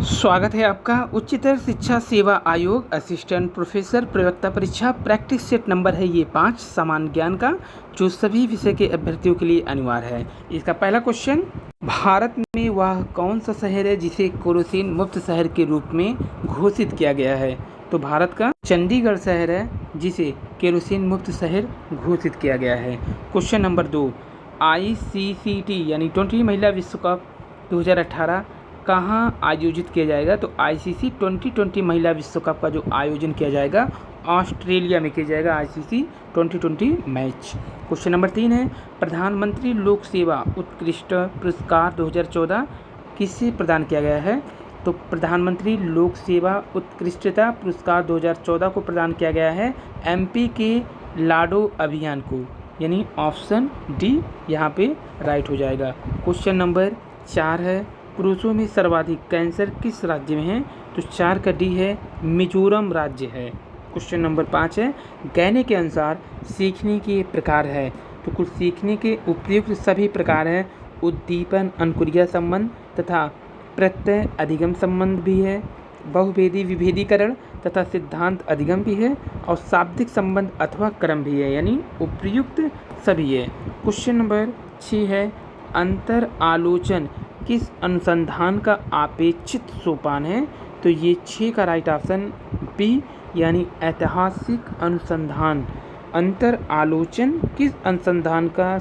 स्वागत है आपका उच्चतर शिक्षा सेवा आयोग असिस्टेंट प्रोफेसर प्रवक्ता परीक्षा प्रैक्टिस सेट नंबर है ये 5 सामान्य ज्ञान का, जो सभी विषय के अभ्यर्थियों के लिए अनिवार्य है। इसका पहला क्वेश्चन, भारत में वह कौन सा शहर है जिसे केरोसिन मुक्त शहर के रूप में घोषित किया गया है? तो भारत का चंडीगढ़ शहर है जिसे केरोसिन मुक्त शहर घोषित किया गया है। क्वेश्चन नंबर 2, ICCT यानी टी20 महिला विश्व कप 2018 कहाँ आयोजित किया जाएगा? तो ICC 2020 महिला विश्व कप का जो आयोजन किया जाएगा ऑस्ट्रेलिया में किया जाएगा, ICC 2020 मैच। क्वेश्चन नंबर 3 है, प्रधानमंत्री लोक सेवा उत्कृष्ट पुरस्कार 2014 किसे प्रदान किया गया है? तो प्रधानमंत्री लोक सेवा उत्कृष्टता पुरस्कार 2014 को प्रदान किया गया है MP के लाडो अभियान को, यानी ऑप्शन डी यहाँ पे राइट हो जाएगा। क्वेश्चन नंबर 4 है, पुरुषों में सर्वाधिक कैंसर किस राज्य में है? तो 4 का डी है, मिजोरम राज्य है। क्वेश्चन नंबर 5 है, गैने के अनुसार सीखने के प्रकार है? तो कुल सीखने के उपयुक्त सभी प्रकार हैं। उद्दीपन अनुक्रिया संबंध तथा प्रत्यय अधिगम संबंध भी है, बहुभेदी विभेदीकरण तथा सिद्धांत अधिगम भी है, और शाब्दिक संबंध अथवा क्रम भी है, यानी उपयुक्त सभी है। क्वेश्चन नंबर 6 है, अंतर आलोचन किस अनुसंधान का अपेक्षित सोपान है? तो ये 6 का राइट ऑप्शन बी, यानी ऐतिहासिक अनुसंधान। अंतर आलोचन किस अनुसंधान का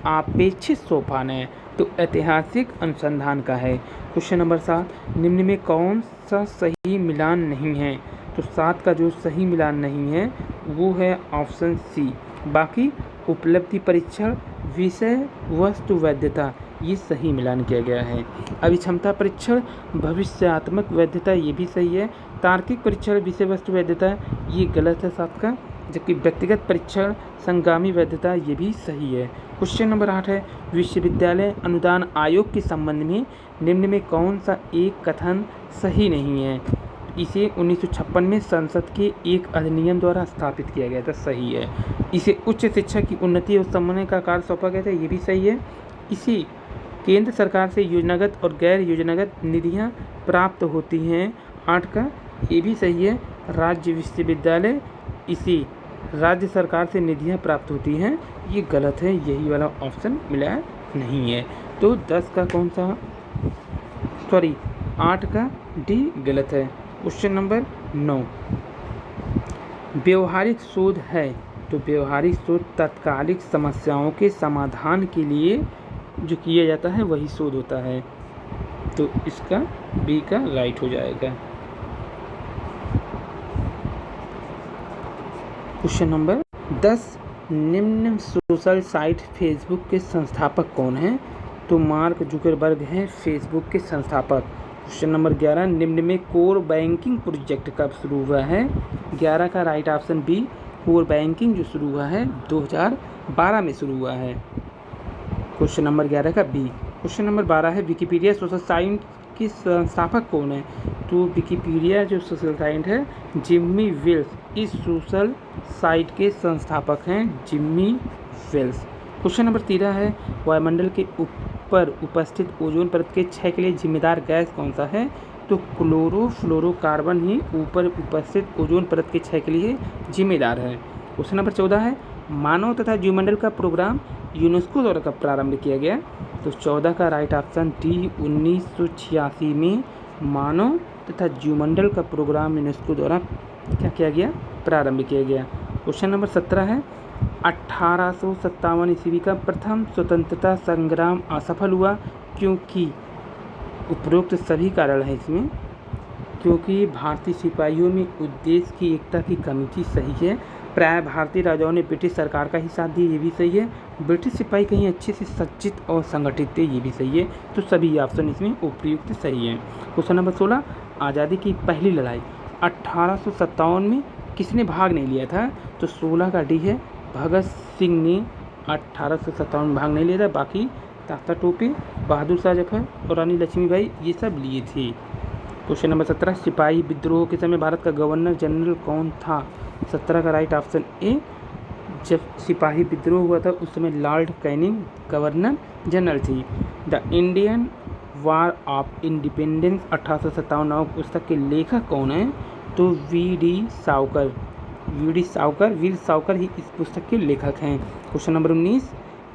अपेक्षित सोपान है? तो ऐतिहासिक अनुसंधान का है। क्वेश्चन नंबर 7, निम्न में कौन सा सही मिलान नहीं है? तो 7 का जो सही मिलान नहीं है वो है ऑप्शन सी। बाकी उपलब्धि परीक्षण, विषय वस्तु वैधता, ये सही मिलान किया गया है। अभिक्षमता परीक्षण, भविष्यात्मक वैधता, ये भी सही है। तार्किक परीक्षण, विषय वस्तु वैधता, ये गलत है 7 का। जबकि व्यक्तिगत परीक्षण, संगामी वैधता, ये भी सही है। क्वेश्चन नंबर 8 है, विश्वविद्यालय अनुदान आयोग के संबंध में निम्न में कौन सा एक कथन सही नहीं है? इसे 1956 में संसद के एक अधिनियम द्वारा स्थापित किया गया था, सही है। इसे उच्च शिक्षा की उन्नति और समन्वय का कार्य सौंपा गया था, ये भी सही है। इसी केंद्र सरकार से योजनागत और गैर योजनागत निधियां प्राप्त होती हैं, 8 का ये भी सही है। राज्य विश्वविद्यालय, इसी राज्य सरकार से निधियां प्राप्त होती हैं, ये गलत है, यही वाला ऑप्शन मिला नहीं है। तो 10 का कौन सा, 8 का डी गलत है। क्वेश्चन नंबर 9, व्यवहारिक शोध है? तो व्यवहारिक शोध तात्कालिक समस्याओं के समाधान के लिए जो किया जाता है वही शोध होता है, तो इसका बी का राइट हो जाएगा। क्वेश्चन नंबर 10, निम्न सोशल साइट फेसबुक के संस्थापक कौन हैं? तो मार्क जुकरबर्ग हैं फेसबुक के संस्थापक। क्वेश्चन नंबर 11, निम्न में कोर बैंकिंग प्रोजेक्ट कब शुरू हुआ है? 11 का right option B, core banking जो शुरू हुआ है 2012 में शुरू हुआ है। क्वेश्चन नंबर 11 का बी। क्वेश्चन नंबर 12 है, विकिपीडिया सोशल साइट के संस्थापक कौन है? तो विकिपीडिया जो सोशल साइट है, जिम्मी वेल्स इस सोशल साइट के संस्थापक हैं, जिम्मी वेल्स। क्वेश्चन नंबर 13 है, वायुमंडल के ऊपर उपस्थित ओजोन परत के क्षय के लिए जिम्मेदार गैस कौन सा है? तो क्लोरोफ्लोरोकार्बन ही ऊपर उपस्थित ओजोन परत के क्षय के लिए जिम्मेदार है। क्वेश्चन नंबर 14 है, मानव तथा जीवमंडल का प्रोग्राम यूनेस्को द्वारा कब प्रारंभ किया गया? तो 14 का राइट ऑप्शन डी, 1986 में मानव तथा जीवमंडल का प्रोग्राम यूनेस्को द्वारा क्या किया गया? प्रारंभ किया गया। क्वेश्चन नंबर 17 है, 1857 ईस्वी का प्रथम स्वतंत्रता संग्राम असफल हुआ क्योंकि? उपरोक्त सभी कारण है इसमें, क्योंकि भारतीय सिपाहियों में उद्देश्य की एकता की कमी थी, सही है। प्राय भारतीय राजाओं ने ब्रिटिश सरकार का ही साथ दिया, ये भी सही है। ब्रिटिश सिपाही कहीं अच्छे से सज्जित और संगठित थे, ये भी सही है। तो सभी ऑप्शन इसमें उपयुक्त सही है। क्वेश्चन नंबर 16, आज़ादी की पहली लड़ाई 1857 में किसने भाग नहीं लिया था? तो 16 का डी है, भगत सिंह ने 1857 में भाग नहीं लिया था। बाकी तात्या टोपे, बहादुर शाह जफर और रानी लक्ष्मीबाई ये सब लिए थे। क्वेश्चन नंबर 17, सिपाही विद्रोह के समय भारत का गवर्नर जनरल कौन था? 17 का राइट ऑप्शन ए, जब सिपाही विद्रोह हुआ था उस समय लॉर्ड कैनिंग गवर्नर जनरल थी। The Indian war of independence 1857 नामक पुस्तक के लेखक कौन हैं? तो वीर सावरकर ही इस पुस्तक के लेखक हैं। क्वेश्चन नंबर 19,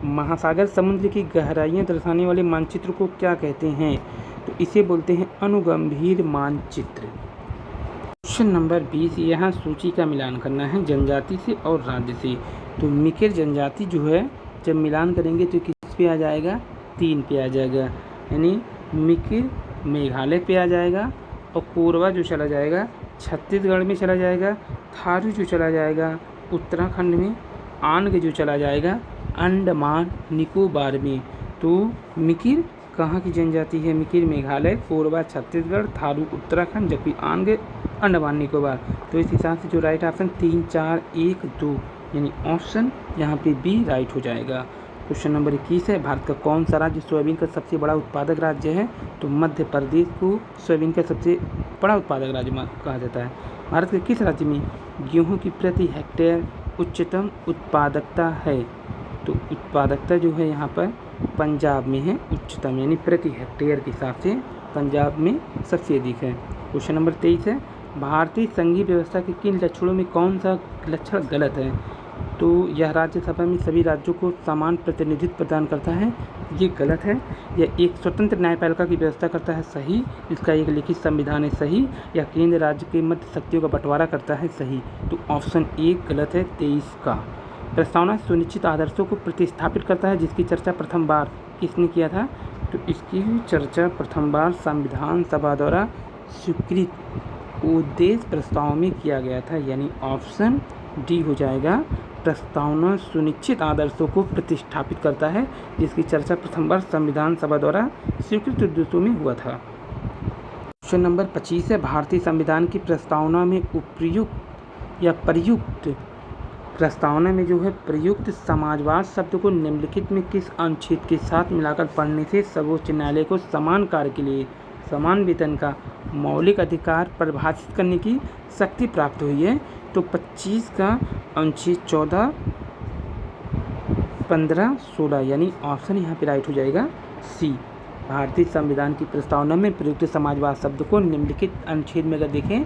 महासागर समुद्र की गहराइयाँ दर्शाने वाले मानचित्र को क्या कहते हैं? तो इसे बोलते हैं अनुगंभीर मानचित्र। क्वेश्चन नंबर 20, यहाँ सूची का मिलान करना है जनजाति से और राज्य से। तो मिकिर जनजाति जो है जब मिलान करेंगे तो किस पे आ जाएगा? 3 पे आ जाएगा, यानी मिकिर मेघालय पे आ जाएगा, और कोरवा जो चला जाएगा छत्तीसगढ़ में चला जाएगा, थारू जो चला जाएगा उत्तराखंड में, आंग जो चला जाएगा अंडमान निकोबार में। तो मिकिर कहाँ की जनजाति है? मिकिर मेघालय, कोरवा छत्तीसगढ़, थारू उत्तराखंड, जबकि आंग अंडमान निकोबार। तो इस हिसाब से जो राइट ऑप्शन 3, 4, 1, 2 यानी ऑप्शन यहाँ पे बी राइट हो जाएगा। क्वेश्चन नंबर 21 है, भारत का कौन सा राज्य सोयाबीन का सबसे बड़ा उत्पादक राज्य है? तो मध्य प्रदेश को सोयाबीन का सबसे बड़ा उत्पादक राज्य कहा जाता है। भारत के किस राज्य में गेहूं की प्रति हेक्टेयर उच्चतम उत्पादकता है? तो उत्पादकता जो है यहाँ पर पंजाब में है उच्चतम, यानी प्रति हेक्टेयर के हिसाब से पंजाब में सबसे अधिक है। क्वेश्चन नंबर 23 है, भारतीय संघीय व्यवस्था के किन लक्षणों में कौन सा लक्षण गलत है? तो यह राज्यसभा में सभी राज्यों को समान प्रतिनिधित्व प्रदान करता है, ये गलत है। यह एक स्वतंत्र न्यायपालिका की व्यवस्था करता है, सही। इसका एक लिखित संविधान है, सही। या केंद्र राज्य के मध्य शक्तियों का बंटवारा करता है, सही। तो ऑप्शन 1 गलत है 23 का। प्रस्तावना सुनिश्चित आदर्शों को प्रतिस्थापित करता है, जिसकी चर्चा प्रथम बार किसने किया था? तो इसकी चर्चा प्रथम बार संविधान सभा द्वारा स्वीकृत उद्देश्य प्रस्ताव में किया गया था, यानी ऑप्शन डी हो जाएगा। प्रस्तावना सुनिश्चित आदर्शों को प्रतिस्थापित करता है, जिसकी चर्चा प्रथम बार संविधान सभा द्वारा स्वीकृत उद्देश्यों में हुआ था। क्वेश्चन नंबर 25 है, भारतीय संविधान की प्रस्तावना में उपयुक्त या प्रयुक्त, प्रस्तावना में जो है प्रयुक्त समाजवाद शब्द को निम्नलिखित में किस अनुच्छेद के साथ मिलाकर पढ़ने से सर्वोच्च न्यायालय को समान कार्य के लिए समान वेतन का मौलिक अधिकार परिभाषित करने की शक्ति प्राप्त हुई है? तो 25 का अनुच्छेद 14, 15, 16 यानी ऑप्शन यहाँ पे राइट हो जाएगा सी। भारतीय संविधान की प्रस्तावना में प्रयुक्त समाजवाद शब्द को निम्नलिखित अनुच्छेद में अगर देखें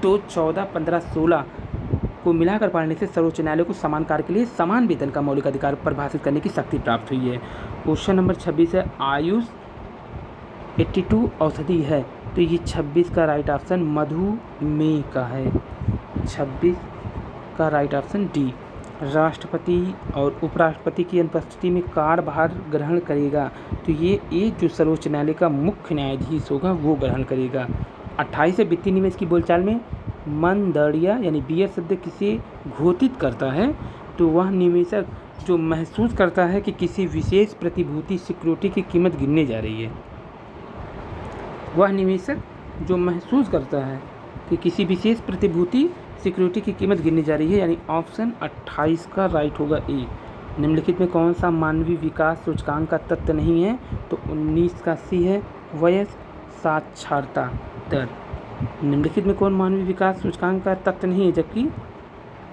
तो 14, 15, 16 को मिलाकर पढ़ने से सर्वोच्च न्यायालय को समान कार्य के लिए समान वेतन का मौलिक अधिकार परिभाषित करने की शक्ति प्राप्त हुई है। क्वेश्चन नंबर 26 है, आयुष 82 औषधि है, तो ये 26 का राइट ऑप्शन मधुमेह का है। 26 का राइट ऑप्शन डी। राष्ट्रपति और उपराष्ट्रपति की अनुपस्थिति में कार्यभार ग्रहण करेगा, तो ये एक जो सर्वोच्च न्यायालय का मुख्य न्यायाधीश होगा वो ग्रहण करेगा। 28 है, वित्तीय निवेश की बोलचाल में मंदड़िया यानी बियर शब्द किसे घोषित करता है? तो वह निवेशक जो महसूस करता है कि किसी विशेष प्रतिभूति सिक्योरिटी की कीमत गिरने जा रही है। वह निवेशक जो महसूस करता है कि किसी विशेष प्रतिभूति सिक्योरिटी की कीमत गिरने जा रही है, यानी ऑप्शन 28 का राइट होगा ए। निम्नलिखित में कौन सा मानवीय विकास सूचकांक का तत्व नहीं है? तो 19 का सी है, वयस्क साक्षरता दर। निम्नलिखित में कौन मानवीय विकास सूचकांक का तत्व नहीं है? जबकि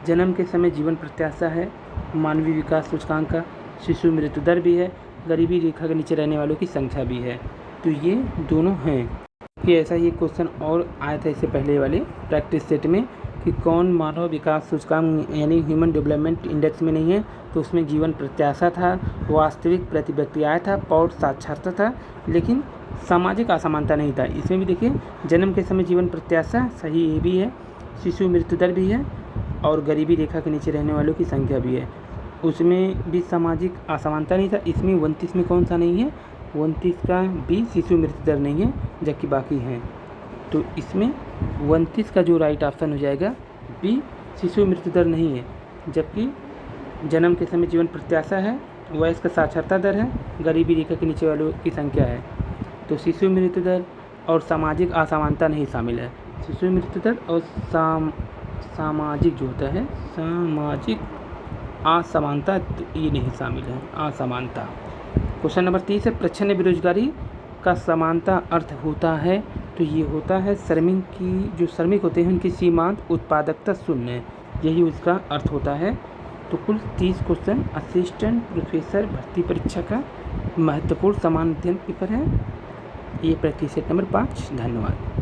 जन्म के समय जीवन प्रत्याशा है मानवीय विकास सूचकांक का, शिशु मृत्यु दर भी है, गरीबी रेखा के नीचे रहने वालों की संख्या भी है। तो ये दोनों हैं कि ऐसा ही क्वेश्चन और आया था इससे पहले वाले प्रैक्टिस सेट में कि कौन मानव विकास सूचकांक यानी ह्यूमन डेवलपमेंट इंडेक्स में नहीं है? तो उसमें जीवन प्रत्याशा था, वास्तविक प्रति व्यक्ति आय था, पौध साक्षरता था, लेकिन सामाजिक असमानता नहीं था। इसमें भी देखिए जन्म के समय जीवन प्रत्याशा सही ये भी है, शिशु मृत्यु दर भी है और गरीबी रेखा के नीचे रहने वालों की संख्या भी है। उसमें भी सामाजिक असमानता नहीं था। इसमें 29 में कौन सा नहीं है? 29 का भी शिशु मृत्यु दर नहीं है, जबकि बाकी हैं। तो इसमें 29 का जो राइट ऑप्शन हो जाएगा बी, शिशु मृत्यु दर नहीं है, जबकि जन्म के समय जीवन प्रत्याशा है, वयस्क साक्षरता दर है, गरीबी रेखा के नीचे वालों की संख्या है। तो शिशु मृत्यु दर और सामाजिक असमानता नहीं शामिल है। शिशु मृत्यु दर और सामाजिक जो होता है सामाजिक असमानता ये नहीं शामिल है, असमानता। क्वेश्चन नंबर 30 है, प्रच्छन्न बेरोजगारी का समानता अर्थ होता है? तो ये होता है श्रमिक होते हैं उनकी सीमांत उत्पादकता शून्य है, यही उसका अर्थ होता है। तो कुल 30 क्वेश्चन असिस्टेंट प्रोफेसर भर्ती परीक्षा का महत्वपूर्ण समान अध्ययन पेपर है। ये प्रैक्टिस सेट नंबर 5। धन्यवाद।